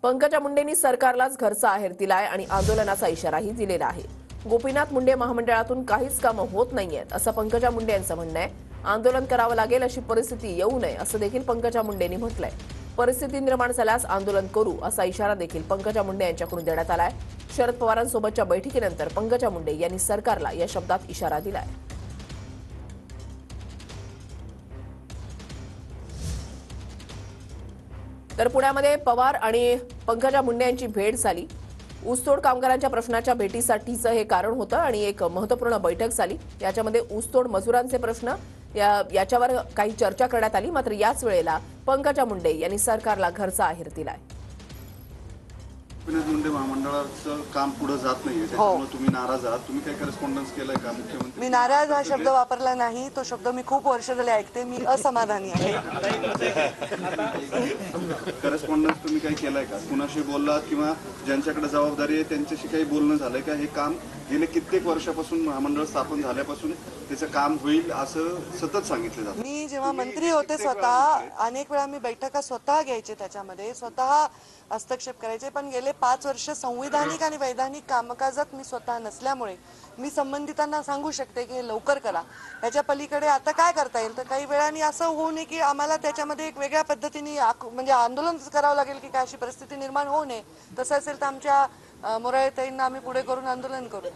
पंकजा मुंडेंनी सरकारलाच घरचा आहेर दिलाय आणि आंदोलनाचा इशाराही दिलेला आहे। गोपीनाथ मुंडे महामंडळातून काहीच कामं होत नाहीयेत असं पंकजा मुंडे यांचं म्हणणं आहे। आंदोलन करावं लागेल अशी परिस्थिती येऊ नये असं देखील पंकजा मुंडेंनी म्हटलंय। परिस्थिती निर्माण झाल्यास आंदोलन करू असा इशारा देखील पंकजा मुंडे यांच्याकडून देण्यात आलाय। शरद पवारांसोबतच्या बैठकीनंतर पंकजा मुंडे यांनी सरकारला या शब्दात इशारा दिलाय। तर पुण्यामध्ये पवार आणि पंकजा मुंडे यांची भेट झाली। ऊसतोड कामगारांच्या प्रश्नाच्या भेटीसाठीचं हे कारण होतं आणि एक महत्त्वपूर्ण बैठक झाली। याच्यामध्ये ऊसतोड मजुरांचे प्रश्न याच्यावर काही चर्चा करण्यात आली। मात्र याच वेळेला पंकजा मुंडे यांनी सरकारला घरचा आहेर दिलाय। गोपीनाथ मुंडे महामंडळाचं काम पुढे जात नाहीये, त्यामुळे तुम्ही नाराज आहात। तुम्ही काही करेस्पॉन्डन्स केलंय का मुख्यमंत्री? मी नाराज हा शब्द वापरला नाही, तो शब्द मी खूप वर्ष झाले ऐकते। मी असमाधानी आहे। करेस्पॉन्डन्स तुम्ही काही केलंय का? कुणाशी बोललात किंवा ज्यांच्याकडे जबाबदारी आहे त्यांच्याशी काही बोलणं झालंय का? हे काम गेले कित्येक वर्षापासून महामंडळ स्थापन झाल्यापासून त्याचं काम होईल असं सतत सांगितलं जातं। मी जेव्हा मंत्री होते स्वतः अनेक वेळा मी बैठका स्वतः घ्यायचे, त्याच्यामध्ये स्वतः हस्तक्षेप करायचे। पण गेले 5 वर्ष संविधानिक आणि वैधानिक कामकाजात मी स्वतः नसल्यामुळे मी संबंधितांना सांगू शकते की लवकर करा। याच्या पलीकडे आता काय करता येईल? तर काही वेळांनी असं होऊ नये की आम्हाला त्याच्यामध्ये एक वेगळ्या पद्धतीने म्हणजे आंदोलन करावं लागेल की काय, अशी परिस्थिती निर्माण होऊ नये। तसं असेल तर आमच्या मोराळेताईंना आम्ही पुढे करून आंदोलन करू।